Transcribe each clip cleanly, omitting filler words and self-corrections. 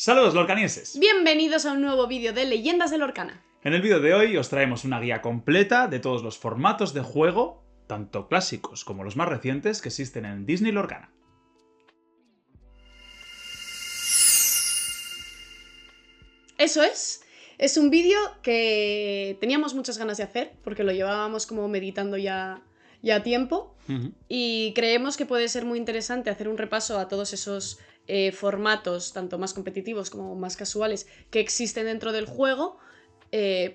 Saludos lorcanienses. Bienvenidos a un nuevo vídeo de Leyendas de Lorcana. En el vídeo de hoy os traemos una guía completa de todos los formatos de juego, tanto clásicos como los más recientes, que existen en Disney Lorcana. Eso es un vídeo que teníamos muchas ganas de hacer, porque lo llevábamos como meditando ya tiempo, y creemos que puede ser muy interesante hacer un repaso a todos esos formatos, tanto más competitivos como más casuales, que existen dentro del juego,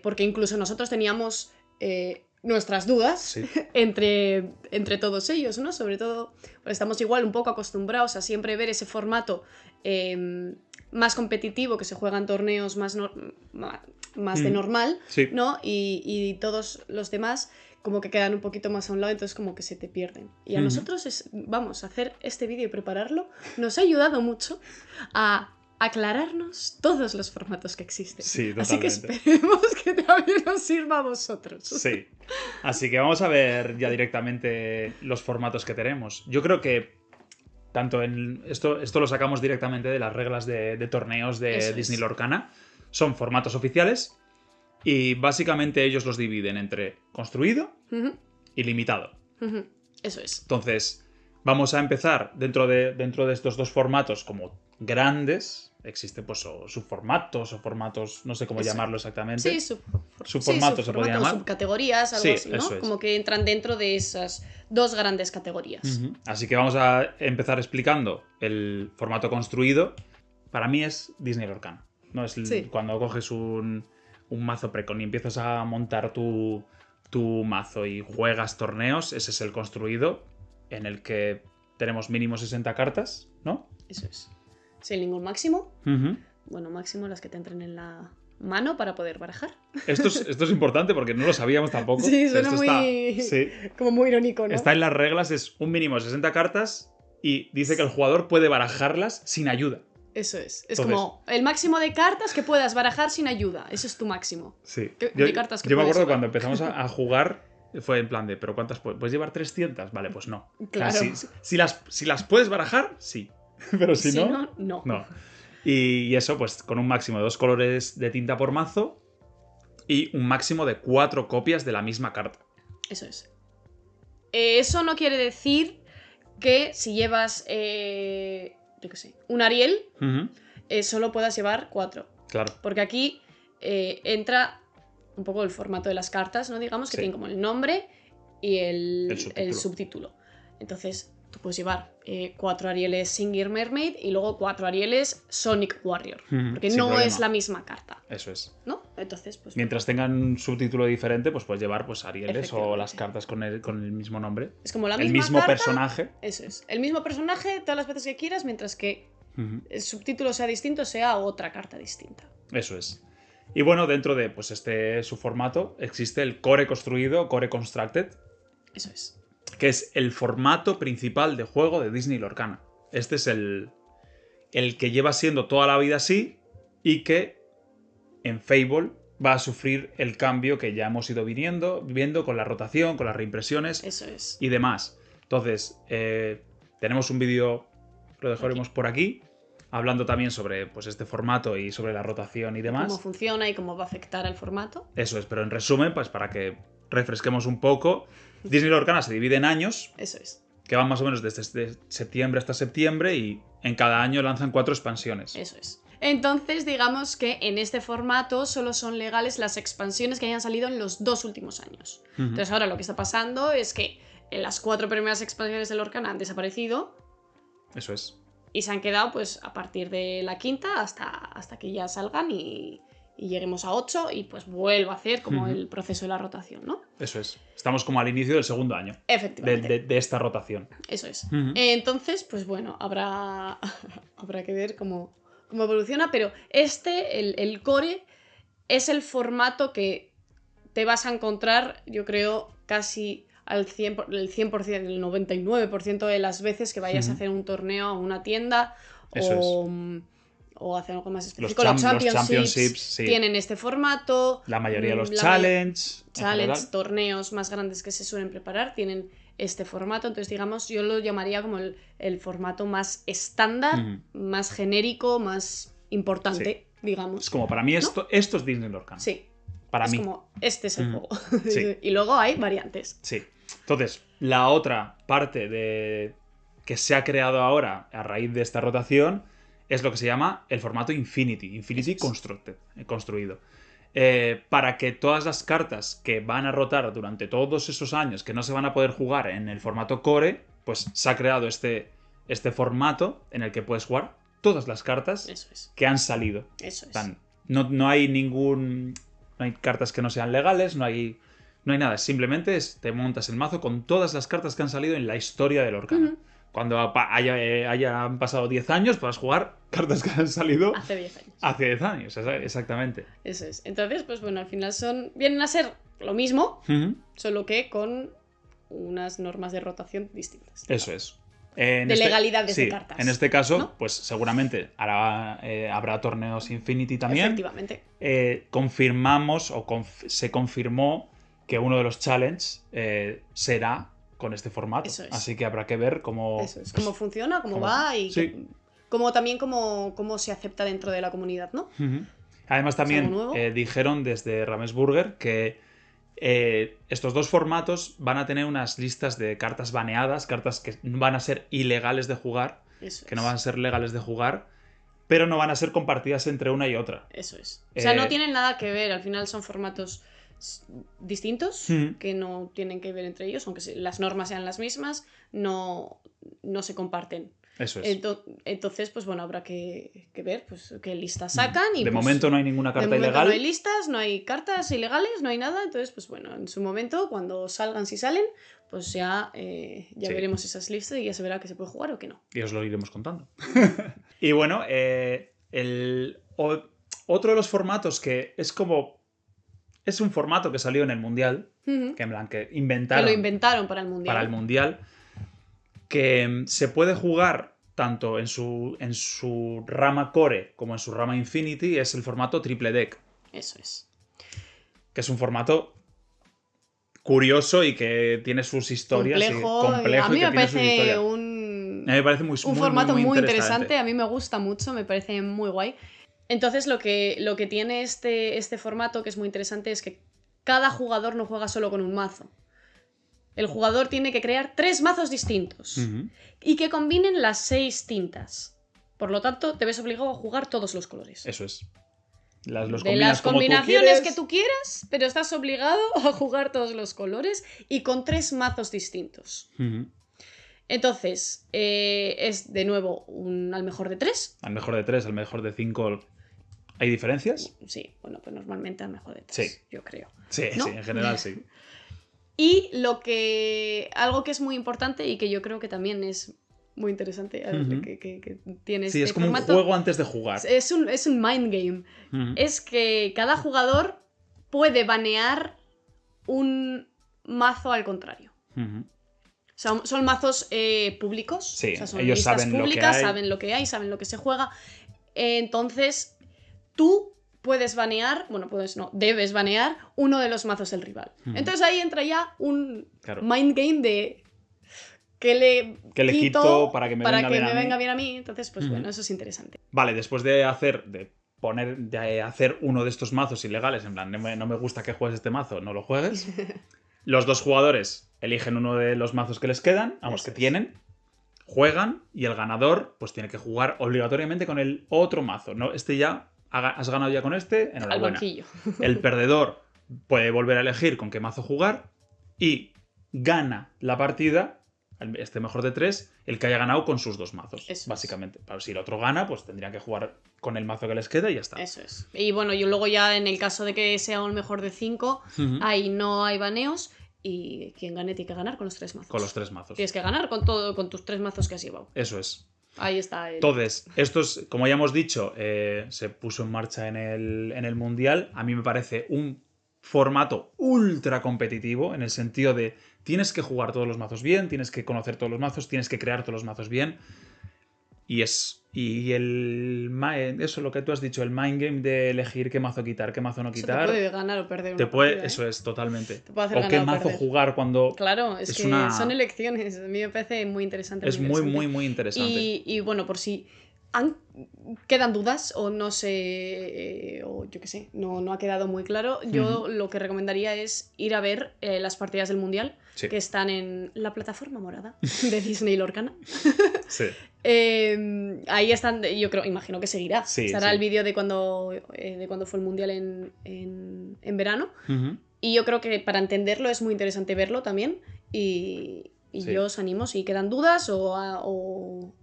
porque incluso nosotros teníamos nuestras dudas, Sí. entre todos ellos, ¿no? Sobre todo, pues estamos igual un poco acostumbrados a siempre ver ese formato más competitivo, que se juega en torneos más de normal, Sí. ¿no? Y todos los demás como que quedan un poquito más a un lado, entonces como que se te pierden. Y a nosotros, hacer este vídeo y prepararlo nos ha ayudado mucho a aclararnos todos los formatos que existen. Sí, totalmente. Así que esperemos que también os sirva a vosotros. Sí. Así que vamos a ver ya directamente los formatos que tenemos. Yo creo que tanto en esto lo sacamos directamente de las reglas de torneos de Eso Disney es. Lorcana. Son formatos oficiales y básicamente ellos los dividen entre construido Ujú, y limitado. ujú. Eso es. Entonces, vamos a empezar dentro de estos dos formatos como grandes. Existen pues subformatos o formatos, no sé cómo Eso. llamarlo exactamente. Sí, Subformatos se podría llamar. subcategorías, algo Sí, así, ¿no? eso es. Como que entran dentro de esas dos grandes categorías. Ujú. Así que vamos a empezar explicando el formato construido. Para mí es Disney Lorcana. No es Sí. cuando coges un mazo precon y empiezas a montar tu mazo y juegas torneos, ese es el construido, en el que tenemos mínimo 60 cartas, ¿no? Eso es. Sin ningún máximo. Ujú. Bueno, máximo las que te entren en la mano para poder barajar. Esto es importante porque no lo sabíamos tampoco. Sí, O sea, suena esto muy... sí. como muy irónico, ¿no? Está en las reglas, es un mínimo de 60 cartas y dice que el jugador puede barajarlas sin ayuda. Eso es. Es Entonces- como el máximo de cartas que puedas barajar sin ayuda. Ese es tu máximo. Sí. ¿Qué cartas que yo me puedes acuerdo llevar? cuando empezamos a jugar, fue en plan de, ¿pero cuántas puedes llevar? ¿300? Vale, pues no. Claro. O sea, si las puedes barajar, sí. Pero si no, no. no. Y eso, pues con un máximo de 2 colores de tinta por mazo y un máximo de 4 copias de la misma carta. Eso es. Eso no quiere decir que si llevas, yo qué sé, un Ariel, Ujú. solo puedas llevar 4. Claro. Porque aquí entra un poco el formato de las cartas, ¿no? Digamos que Sí. tienen como el nombre y El el subtítulo. subtítulo. Entonces, tú puedes llevar 4 Arieles Singer Mermaid y luego 4 Arieles Sonic Warrior. Ujú, Porque sin no problema. es la misma carta, Eso es. ¿no? Entonces, pues... Mientras tengan un subtítulo diferente, pues puedes llevar pues Arieles o Efectivamente. las cartas con el mismo nombre. Es como la El misma mismo carta, personaje. Eso es. El mismo personaje todas las veces que quieras, mientras que Ujú. el subtítulo sea distinto, sea otra carta distinta. Eso es. Y bueno, dentro de pues su formato existe el core construido, core constructed, Eso es. que es el formato principal de juego de Disney Lorcana. Este es el que lleva siendo toda la vida así y que en Fable va a sufrir el cambio que ya hemos ido viendo con la rotación, con las reimpresiones Eso es. y demás. Entonces, tenemos un vídeo, lo dejaremos por aquí, hablando también sobre pues, este formato y sobre la rotación y demás. Cómo funciona y cómo va a afectar al formato. Eso es, pero en resumen, pues para que refresquemos un poco, Disney Lorcana se divide en años, Eso es. que van más o menos desde septiembre hasta septiembre, y en cada año lanzan 4 expansiones. Eso es. Entonces, digamos que en este formato solo son legales las expansiones que hayan salido en los 2 últimos años. Ujú. Entonces, ahora lo que está pasando es que en las 4 primeras expansiones de Lorcana han desaparecido Eso es. y se han quedado, pues, a partir de la quinta hasta que ya salgan y lleguemos a 8 y pues vuelva a hacer como Ujú. el proceso de la rotación, ¿no? Eso es. Estamos como al inicio del segundo año Efectivamente. de esta rotación. Eso es. Ujú. Entonces, pues bueno, habrá que ver cómo evoluciona, pero el core, es el formato que te vas a encontrar, yo creo, casi el 100%, el 99% de las veces que vayas a Ujú. hacer un torneo a una tienda Eso o hacer algo más específico. Los Los championships, sí. tienen este formato. La mayoría de los la challenge. en challenge, general. torneos más grandes que se suelen preparar, tienen este formato. Entonces, digamos, yo lo llamaría como el formato más estándar, Ujú. más genérico, más importante, digamos. Es como, para mí esto es Disney Lorcan. Sí. Para es mí. como, este es el juego. Sí. Y luego hay variantes. Sí. Entonces, la otra parte de que se ha creado ahora a raíz de esta rotación es lo que se llama el formato Infinity construido. Para que todas las cartas que van a rotar durante todos esos años, que no se van a poder jugar en el formato core, pues se ha creado este formato en el que puedes jugar todas las cartas que han salido. Eso es. No hay no hay cartas que no sean legales, no hay nada. Simplemente te montas el mazo con todas las cartas que han salido en la historia del Lorcana. Cuando hayan pasado 10 años, podrás jugar cartas que han salido hace 10 años. Hace 10 años, exactamente. Eso es. Entonces, pues bueno, al final vienen a ser lo mismo, solo que con unas normas de rotación distintas. Eso es. Legalidades de cartas. En este caso, ¿no? pues seguramente habrá torneos Infinity también. Efectivamente. Confirmamos se confirmó que uno de los challenges será con este formato. Eso es. Así que habrá que ver cómo... Eso es. Cómo funciona, cómo va y cómo se acepta dentro de la comunidad, ¿no? Además también dijeron desde Ramesburger que estos dos formatos van a tener unas listas de cartas baneadas, cartas que van a ser ilegales de jugar, no van a ser legales de jugar, pero no van a ser compartidas entre una y otra. Eso es. O sea, no tienen nada que ver, al final son formatos distintos que no tienen que ver entre ellos, aunque las normas sean las mismas, no se comparten. Eso es. Entonces, pues bueno, habrá que ver pues, qué listas sacan. Y, de pues, momento no hay ninguna carta ilegal. No hay listas, no hay cartas ilegales, no hay nada. Entonces, pues bueno, en su momento, cuando salgan, si salen, pues ya veremos esas listas y ya se verá que se puede jugar o que no. Y os lo iremos contando. Y bueno, otro de los formatos que es como... Es un formato que salió en el Mundial, que inventaron. Que lo inventaron para el Mundial. Para el Mundial. Que se puede jugar tanto en su rama core como en su rama Infinity, es el formato triple deck. Eso es. Que es un formato curioso y que tiene sus historias. Complejo. A mí me parece un formato muy interesante. A mí me gusta mucho, me parece muy guay. Entonces lo que tiene este formato, que es muy interesante, es que cada jugador no juega solo con un mazo. El jugador tiene que crear 3 mazos distintos y que combinen las 6 tintas. Por lo tanto, te ves obligado a jugar todos los colores. Eso es. De las combinaciones que tú quieras, pero estás obligado a jugar todos los colores y con 3 mazos distintos. Entonces, es de nuevo al mejor de 3. Al mejor de 3, al mejor de 5... ¿Hay diferencias? Sí, bueno, pues normalmente al mejor de 3, yo creo. Sí, ¿no? Sí, en general sí. Y algo que es muy importante y que yo creo que también es muy interesante que tiene este formato. Sí, es como un juego antes de jugar. Es un mind game. Es que cada jugador puede banear un mazo al contrario. Son mazos públicos. Sí, o sea, son ellos listas saben públicas, saben lo que hay, saben lo que se juega. Entonces, tú puedes banear, debes banear uno de los mazos del rival. Entonces ahí entra ya un mind game de que le quito para que me venga bien a mí. Entonces, pues bueno, eso es interesante. Vale, después de hacer uno de estos mazos ilegales, en plan, no me gusta que juegues este mazo, no lo juegues. Los dos jugadores eligen uno de los mazos que les quedan, tienen, juegan, y el ganador pues tiene que jugar obligatoriamente con el otro mazo, ¿no? Has ganado ya con enhorabuena. Al banquillo. El perdedor puede volver a elegir con qué mazo jugar y gana la partida, mejor de 3, el que haya ganado con sus 2 mazos, básicamente. Pero si el otro gana, pues tendría que jugar con el mazo que les queda y ya está. Eso es. Y bueno, yo luego ya en el caso de que sea un mejor de 5, ahí no hay baneos y quien gane tiene que ganar con los 3 mazos. Con los 3 mazos. Tienes que ganar con tus 3 mazos que has llevado. Eso es. Ahí está. Entonces, como ya hemos dicho, se puso en marcha en el Mundial. A mí me parece un formato ultra competitivo, en el sentido de tienes que jugar todos los mazos bien, tienes que conocer todos los mazos, tienes que crear todos los mazos bien. Eso lo que tú has dicho, el mind game de elegir qué mazo quitar, qué mazo no quitar. Te puede ganar o perder una partida, Eso es, totalmente. Te puede hacer o ganar qué o mazo perder. jugar cuando... Claro, es que son elecciones. A mí me parece muy interesante. Es muy, muy, muy interesante. Y bueno, por si quedan dudas o no sé, o yo qué sé, no ha quedado muy claro. Yo lo que recomendaría es ir a ver las partidas del Mundial, que están en la plataforma morada de Disney Lorcana. Sí. Ahí están, imagino que seguirá. Estará el vídeo de cuando fue el Mundial en verano. Y yo creo que para entenderlo es muy interesante verlo también. Y yo os animo, si quedan dudas o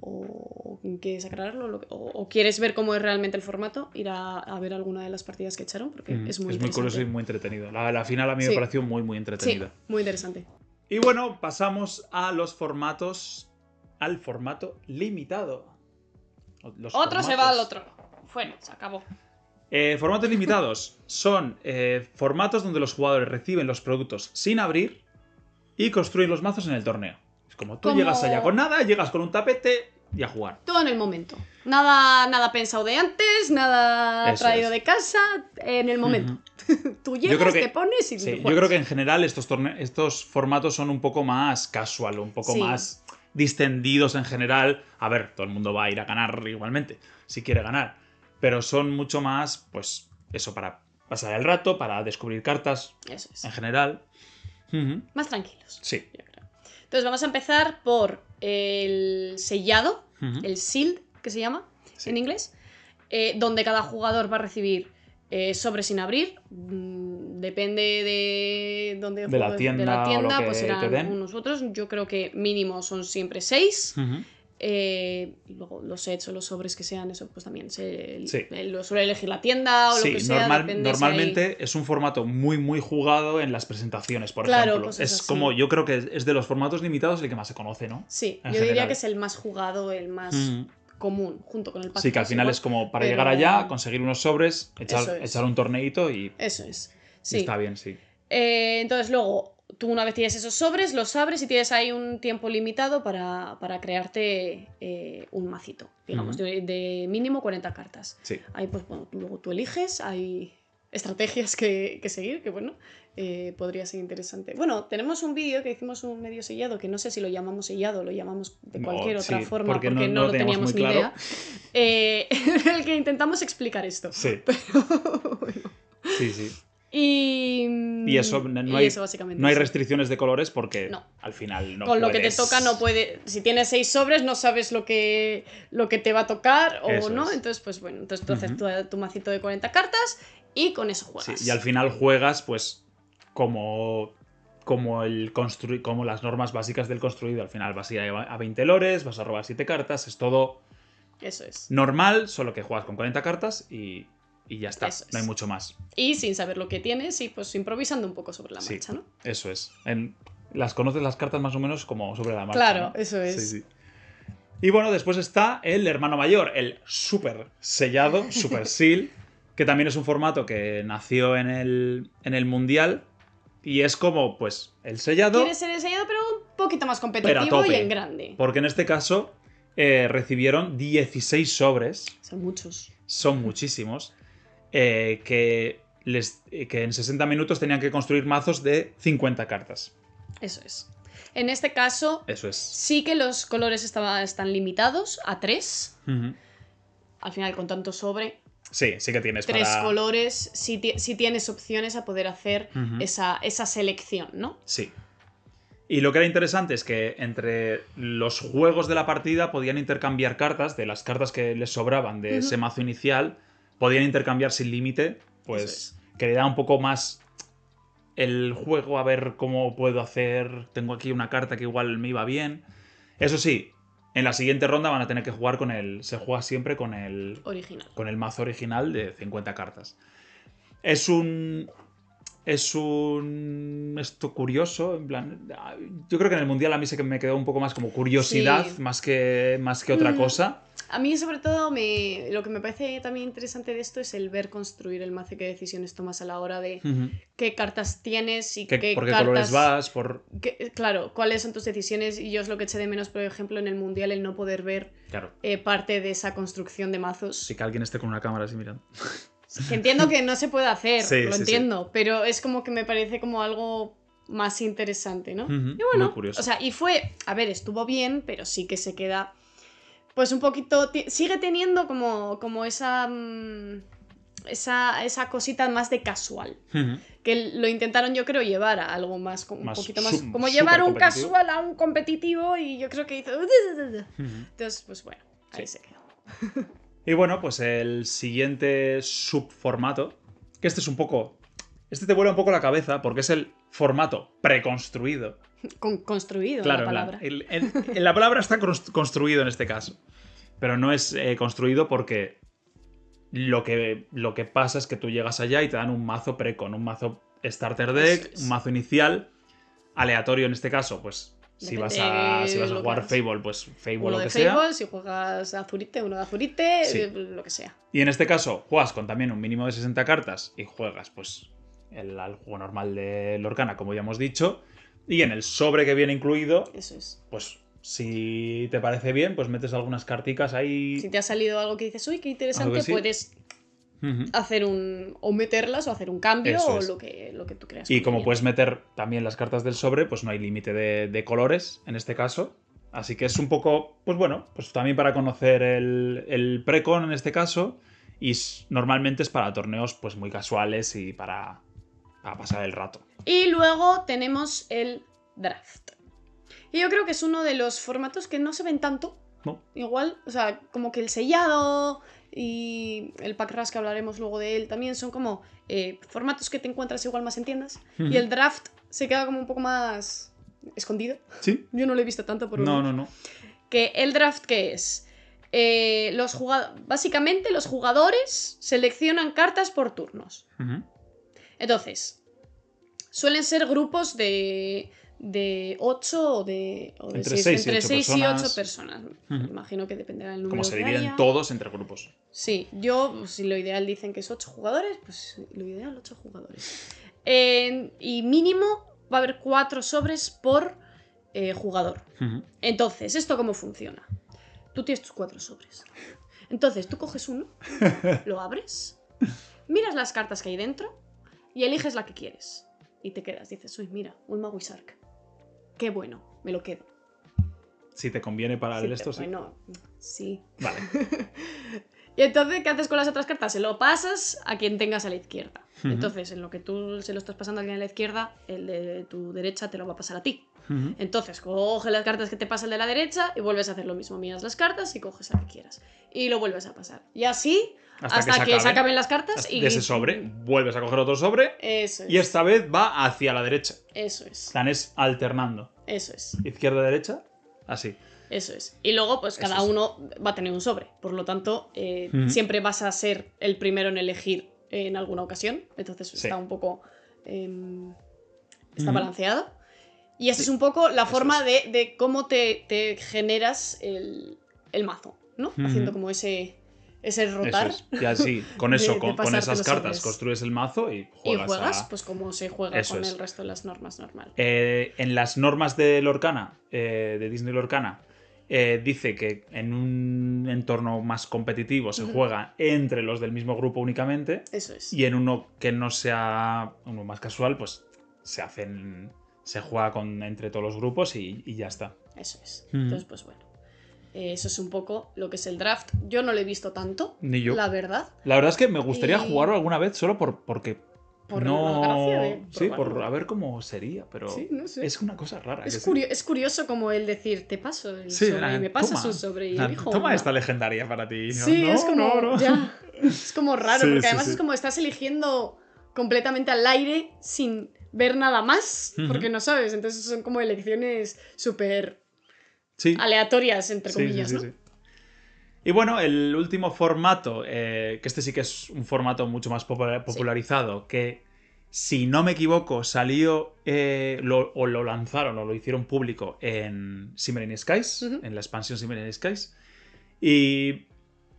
quieres aclararlo o quieres ver cómo es realmente el formato, ir a ver alguna de las partidas que echaron, porque es muy interesante. Es muy curioso y muy entretenido. La final a mí me pareció muy, muy entretenida. Sí, muy interesante. Y bueno, pasamos a los formatos, al formato limitado. Otro se va al otro. Bueno, se acabó. Formatos limitados son formatos donde los jugadores reciben los productos sin abrir y construyen los mazos en el torneo. Es como tú llegas allá con nada, llegas con un tapete y a jugar. Todo en el momento. Nada pensado de antes, nada traído de casa, en el momento. Tú llegas, te pones y juegas. Yo creo que en general estos formatos son un poco más casual, un poco más distendidos en general. A ver, todo el mundo va a ir a ganar igualmente, si quiere ganar. Pero son mucho más, pues, eso, para pasar el rato, para descubrir cartas. Eso es. En general. Más tranquilos. Sí. Yo creo. Entonces vamos a empezar por el sellado, el sealed, que se llama en inglés, donde cada jugador va a recibir sobres sin abrir. Depende de dónde de la tienda, pues serán unos otros. Yo creo que mínimo son siempre 6. Luego los sets o los sobres que sean, eso pues también lo suele elegir la tienda o lo que sea. Normalmente es un formato muy muy jugado en las presentaciones, por ejemplo. Es como, yo creo que es de los formatos limitados el que más se conoce, ¿no? Sí, yo diría que es el más jugado, el más común, junto con el pack. Sí, que al final es como para llegar allá, conseguir unos sobres, echar un torneito y... Eso es. Sí. Y está bien, sí. Entonces luego tú una vez tienes esos sobres, los abres y tienes ahí un tiempo limitado para crearte un macito, digamos, de mínimo 40 cartas. Sí. Ahí pues bueno, luego tú eliges, hay estrategias que seguir, que bueno, podría ser interesante. Bueno, tenemos un vídeo que hicimos un medio sellado, que no sé si lo llamamos sellado o lo llamamos de cualquier otra forma, porque no lo teníamos ni idea. En el que intentamos explicar esto. Sí. Pero bueno. Sí. Y eso, no hay restricciones de colores porque al final no con puedes... lo que te toca no puede. Si tienes 6 sobres no sabes lo que te va a tocar o eso no. Entonces, pues bueno, entonces tú haces tu macito de 40 cartas y con eso juegas. Sí, y al final juegas pues como las normas básicas del construido. Al final vas a ir a 20 lores, vas a robar 7 cartas, es todo eso es normal, solo que juegas con 40 cartas y ya está, no hay mucho más. Y sin saber lo que tienes y pues improvisando un poco sobre la marcha, ¿no? Eso es. Las conoces las cartas más o menos como sobre la marcha. Claro, ¿no? eso es. Sí. Y bueno, después está el hermano mayor, el super sellado, super seal, que también es un formato que nació en el Mundial y es como, pues, el sellado... Quiere ser el sellado, pero un poquito más competitivo y en grande. Porque en este caso recibieron 16 sobres. Son muchos. Son muchísimos. Que en 60 minutos tenían que construir mazos de 50 cartas. Eso es. En este caso, sí que los colores están limitados a 3. Al final, con tanto sobre... Sí que tienes 3 colores, sí tienes opciones a poder hacer esa selección, ¿no? Sí. Y lo que era interesante es que entre los juegos de la partida podían intercambiar cartas, de las cartas que les sobraban de ese mazo inicial, podían intercambiar sin límite, pues que le da un poco más el juego, a ver cómo puedo hacer, tengo aquí una carta que igual me iba bien. Eso sí, en la siguiente ronda van a tener que jugar se juega siempre con el original. Con el mazo original de 50 cartas. Es esto curioso, en plan, yo creo que en el Mundial a mí sí que me quedó un poco más como curiosidad, más que otra cosa. A mí sobre todo lo que me parece también interesante de esto es el ver construir el mazo y qué decisiones tomas a la hora de qué cartas tienes y qué por qué cartas, colores vas, claro, cuáles son tus decisiones. Y yo es lo que eché de menos, por ejemplo, en el Mundial, el no poder ver parte de esa construcción de mazos. Sí, que alguien esté con una cámara así mirando. Que entiendo que no se puede hacer, entiendo, pero es como que me parece como algo más interesante, ¿no? Y bueno, muy curioso. O sea, estuvo bien, pero sí que se queda pues un poquito... Sigue teniendo como esa... esa cosita más de casual. Que lo intentaron, yo creo, llevar a algo más, un poquito más... Como llevar un casual a un competitivo, y yo creo que hizo... Entonces, pues bueno, ahí se quedó. Y bueno, pues el siguiente subformato, que este es un poco... Este te vuela un poco la cabeza porque es el formato preconstruido. Construido, claro, la palabra. La palabra está construido en este caso. Pero no es construido porque lo que pasa es que tú llegas allá y te dan un mazo precon, un mazo starter deck, un mazo inicial, aleatorio en este caso, pues... Si vas a jugar Fable, pues Fable uno lo que de Fable, sea. Si juegas Azurite, uno de Azurite, Sí. Lo que sea. Y en este caso, juegas con también un mínimo de 60 cartas y juegas, pues, al juego normal de Lorcana, como ya hemos dicho. Y en el sobre que viene incluido, Eso es. pues, si te parece bien, pues metes algunas carticas ahí. Si te ha salido algo que dices, uy, qué interesante, sí. puedes hacer o meterlas o hacer un cambio. Eso o es. lo que tú creas. Y como conveniente. puedes meter también las cartas del sobre, pues no hay límite de colores en este caso. Así que es un poco, pues bueno, pues también para conocer el precon en este caso. Y normalmente es para torneos pues muy casuales y para pasar el rato. Y luego tenemos el draft. Y yo creo que es uno de los formatos que no se ven tanto. ¿No? Igual, o sea, como que el sellado y el pack rush, que hablaremos luego de él, también son como formatos que te encuentras igual más en tiendas. Y el draft se queda como un poco más escondido. ¿Sí? Yo no lo he visto tanto por No. Que el draft, ¿qué es? Básicamente los jugadores seleccionan cartas por turnos. Entonces, suelen ser grupos de 8 o de entre 6, 6 y 8 personas. Imagino que dependerá del número Como se que dividen haya. todos entre grupos. Sí, si lo ideal dicen que es 8 jugadores, pues lo ideal 8 jugadores. Y mínimo va a haber 4 sobres por jugador. Entonces, ¿esto cómo funciona? Tú tienes tus 4 sobres. Entonces, tú coges uno, lo abres, miras las cartas que hay dentro y eliges la que quieres. Y te quedas, dices, uy, mira, un Maguisark. Qué bueno, me lo quedo. Si te conviene para esto, sí. Bueno, sí. Vale. Y entonces, ¿qué haces con las otras cartas? Se lo pasas a quien tengas a la izquierda. Entonces, en lo que tú se lo estás pasando a alguien a la izquierda, el de tu derecha te lo va a pasar a ti. Entonces, coge las cartas que te pasa el de la derecha y vuelves a hacer lo mismo. Miras las cartas y coges la que quieras. Y lo vuelves a pasar. Y así, hasta que se acaben las cartas. Y de ese sobre, vuelves a coger otro sobre. Eso es. Y esta vez va hacia la derecha. Eso es. Están alternando. Eso es. Izquierda-derecha, así. Eso es. Y luego, pues cada uno va a tener un sobre. Por lo tanto, siempre vas a ser el primero en elegir en alguna ocasión. Entonces está un poco... está balanceado. Y esa es un poco la forma de cómo te generas el mazo, ¿no? Haciendo como ese rotar. Eso es. Y así, con eso, con esas cartas, sobres. Construyes el mazo y juegas. Y juegas, pues como se juega con el resto de las normas normal. En las normas de Lorcana, de Disney Lorcana, dice que en un entorno más competitivo se juega entre los del mismo grupo únicamente. Eso es. Y en uno que no sea uno más casual, pues se juega entre todos los grupos y ya está. Eso es. Entonces, pues bueno. Eso es un poco lo que es el draft. Yo no lo he visto tanto, ni yo. La verdad Es que me gustaría jugarlo alguna vez solo porque... Por la gracia de sí, por a ver cómo sería, pero sí, no sé. Es una cosa rara. Es curioso como el decir, te paso el sobre y me pasas un sobre y elijo toma una. Esta legendaria para ti. Sí, no, es como... Ya, es como raro, sí, porque además es como estás eligiendo completamente al aire sin ver nada más, porque no sabes. Entonces son como elecciones súper aleatorias, entre comillas, ¿no? Sí. Y bueno, el último formato, que este sí que es un formato mucho más popularizado, que si no me equivoco salió o lo lanzaron o lo hicieron público en Shimmering Skies, en la expansión Shimmering Skies, y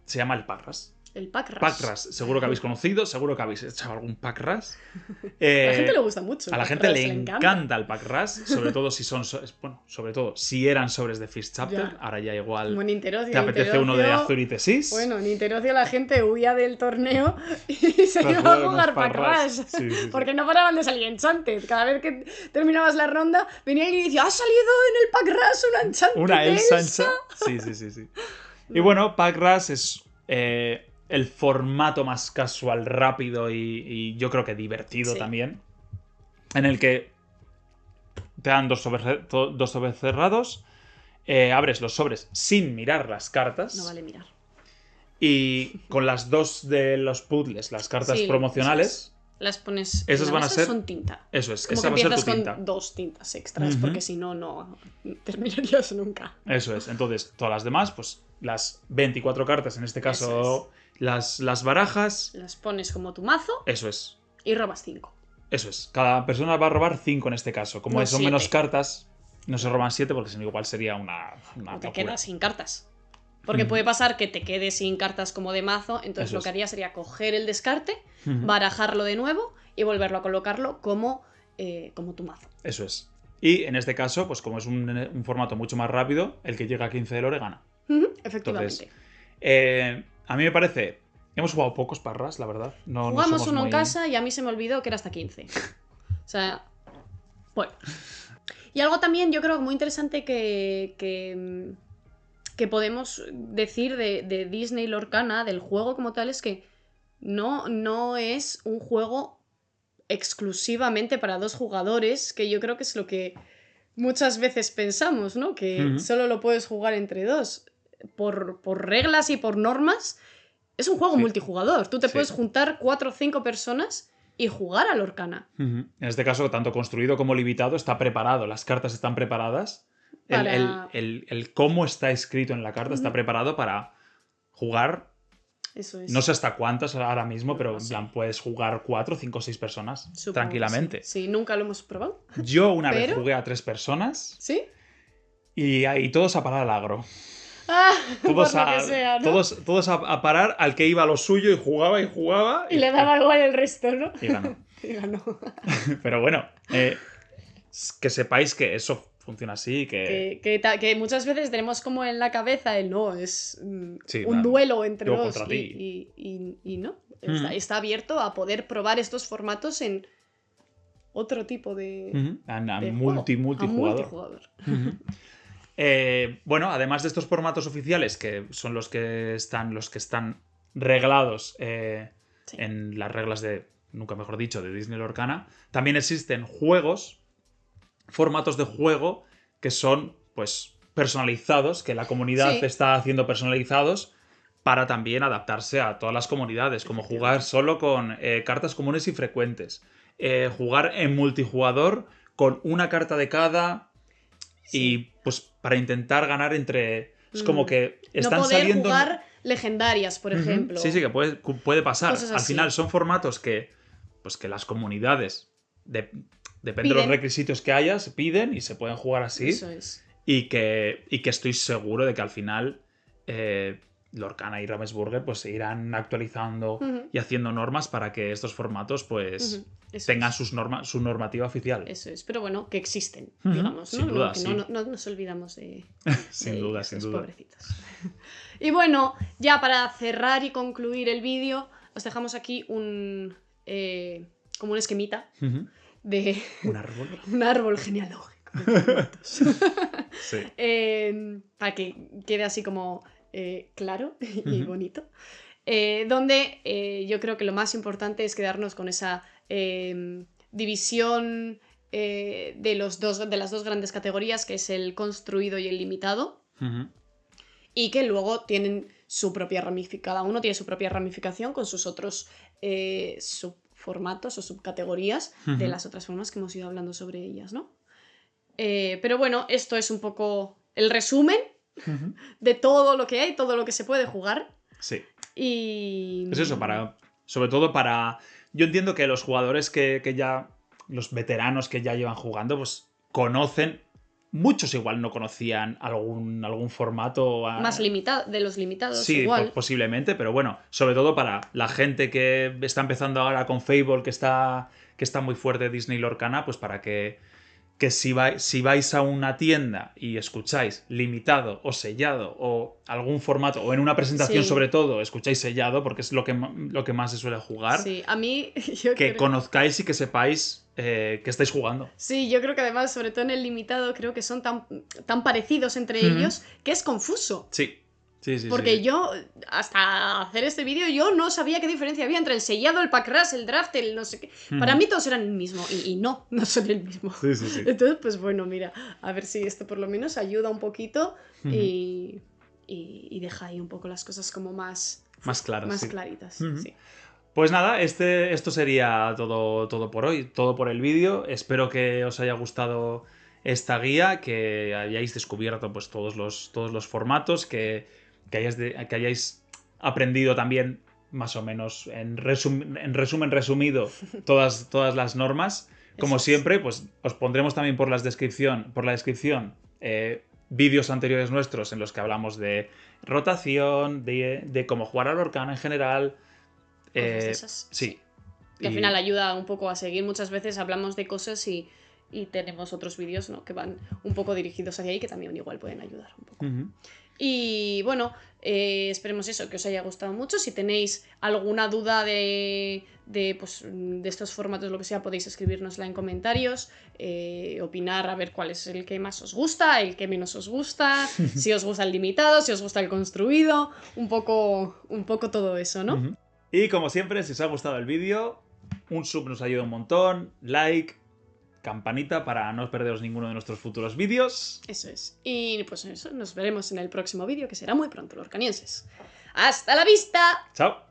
se llama el Pack Rush. El Pack Rush. Pack Rush, seguro que habéis conocido, seguro que habéis echado algún Pack Rush. A la gente le gusta mucho. A la gente le encanta el Pack Rush, sobre todo si son, sobre todo si eran sobres de First Chapter, ahora ya igual como Ninterocio, te apetece uno de Azurite Sis. Bueno, en Ninterocio la gente huía del torneo y se iba a jugar Pack Rush, porque no paraban de salir Enchanted. Cada vez que terminabas la ronda, venía alguien y decía, ha salido en el Pack Rush una Enchanted Una Elsa. Sí. Y bueno, Pack Rush es el formato más casual, rápido y yo creo que divertido también. En el que te dan dos sobres cerrados, abres los sobres sin mirar las cartas. No vale mirar. Y con las dos de los puzzles, las cartas promocionales... Las pones esas en la van a mesa, ser... son tinta. Eso es, como esa que va a ser empiezas tu tinta. con 2 tintas extras, porque si no, no terminarías nunca. Eso es, entonces todas las demás, pues las 24 cartas, en este caso las barajas... Las pones como tu mazo. Eso es. Y robas 5. Eso es, cada persona va a robar 5 en este caso. Como No, son 7. menos cartas, no se roban 7 porque si no igual sería una o te locura. quedas sin cartas. Porque puede pasar que te quedes sin cartas como de mazo, entonces lo que haría sería coger el descarte, barajarlo de nuevo y volverlo a colocarlo como tu mazo. Eso es. Y en este caso, pues como es un formato mucho más rápido, el que llega a 15 de lore gana. Efectivamente. Entonces, a mí me parece... Hemos jugado pocos parras, la verdad. Jugamos uno en casa y a mí se me olvidó que era hasta 15. O sea, bueno. Y algo también yo creo muy interesante que podemos decir de Disney Lorcana, del juego como tal, es que no es un juego exclusivamente para 2 jugadores, que yo creo que es lo que muchas veces pensamos, ¿no? Que solo lo puedes jugar entre 2. Por reglas y por normas, es un juego multijugador. Tú te puedes juntar 4 o 5 personas y jugar a Lorcana. En este caso, tanto construido como limitado, está preparado. Las cartas están preparadas. El cómo está escrito en la carta está preparado para jugar. Eso es. No sé hasta cuántas ahora mismo, pero No sé. puedes jugar 4, 5, 6 personas. Supongo tranquilamente. que sí. Nunca lo hemos probado. Yo una vez jugué a 3 personas. ¿Sí? Y ahí todos a parar al agro. Todos por lo que sea, ¿no? Todos a parar al que iba a lo suyo y jugaba y jugaba. Y le daba igual el resto, ¿no? Y ganó. Y ganó. Pero bueno, que sepáis que eso funciona así. Que muchas veces tenemos como en la cabeza el no, es un nada, duelo entre yo 2 contra ti. y no. Está abierto a poder probar estos formatos en otro tipo de, de multijugador. Bueno, además de estos formatos oficiales, que son los que están reglados en las reglas de, nunca mejor dicho, de Disney Lorcana, también existen formatos de juego que son, pues, personalizados, que la comunidad está haciendo personalizados para también adaptarse a todas las comunidades, como jugar solo con cartas comunes y frecuentes, jugar en multijugador con una carta de cada... Y pues para intentar ganar entre... Es como que están no poder saliendo... jugar legendarias, por ejemplo. Sí, que puede pasar. Cosas Al así. final son formatos que las comunidades, depende de los requisitos que haya, se piden y se pueden jugar así. Eso es. Y que estoy seguro de que al final Lorcana y Ravensburger pues se irán actualizando y haciendo normas para que estos formatos pues tengan su normativa oficial. Eso es, pero bueno, que existen, digamos, ¿no? Sin duda, que sí. no nos olvidamos de sin duda. Pobrecitos. Y bueno, ya para cerrar y concluir el vídeo, os dejamos aquí como un esquemita de un árbol genealógico. Sí. Para que quede así como claro y bonito. Donde yo creo que lo más importante es quedarnos con esa división de las 2 grandes categorías, que es el construido y el limitado, y que luego tienen su propia ramificación, cada uno tiene su propia ramificación con sus otros subformatos o subcategorías de las otras formas que hemos ido hablando sobre ellas, ¿no? Pero bueno, esto es un poco el resumen de todo lo que hay, todo lo que se puede jugar. Sí. Y... Es eso, sobre todo para... Yo entiendo que los jugadores que ya... Los veteranos que ya llevan jugando, pues conocen... Muchos igual no conocían algún formato... Más limitado, de los limitados, sí, igual. Posiblemente, pero bueno, sobre todo para la gente que está empezando ahora con Fable, que está muy fuerte Disney Lorcana, pues para que si vais a una tienda y escucháis limitado o sellado o algún formato, o en una presentación sobre todo, escucháis sellado, porque es lo que más se suele jugar, sí, a mí conozcáis y que sepáis que estáis jugando. Sí, yo creo que además, sobre todo en el limitado, creo que son tan parecidos entre ellos que es confuso. Sí. Sí, sí, Porque sí. yo, hasta hacer este vídeo, yo no sabía qué diferencia había entre el sellado, el pack rush, el draft, el no sé qué. Para mí todos eran el mismo. Y no, no son el mismo. Sí, sí, sí. Entonces, pues bueno, mira, a ver si esto por lo menos ayuda un poquito y deja ahí un poco las cosas como más claras. más Sí. claritas. Sí. Pues nada, esto sería todo por hoy, todo por el vídeo. Espero que os haya gustado esta guía, que hayáis descubierto pues, todos los formatos, que hayáis aprendido también, más o menos, en resumen resumido, todas las normas. Como Eso es. siempre, pues os pondremos también por la descripción vídeos anteriores nuestros en los que hablamos de rotación, de cómo jugar al Lorcana en general. Cosas de esas. Sí. Que al final ayuda un poco a seguir. Muchas veces hablamos de cosas y tenemos otros vídeos, ¿no? Que van un poco dirigidos hacia ahí, que también igual pueden ayudar un poco. Y bueno, esperemos eso, que os haya gustado mucho. Si tenéis alguna duda de estos formatos, lo que sea, podéis escribirnosla en comentarios, opinar a ver cuál es el que más os gusta, el que menos os gusta, si os gusta el limitado, si os gusta el construido, un poco todo eso, ¿no? Y como siempre, si os ha gustado el vídeo, un sub nos ayuda un montón, like, campanita para no perderos ninguno de nuestros futuros vídeos. Eso es. Y pues eso, nos veremos en el próximo vídeo, que será muy pronto, lorcanienses. ¡Hasta la vista! ¡Chao!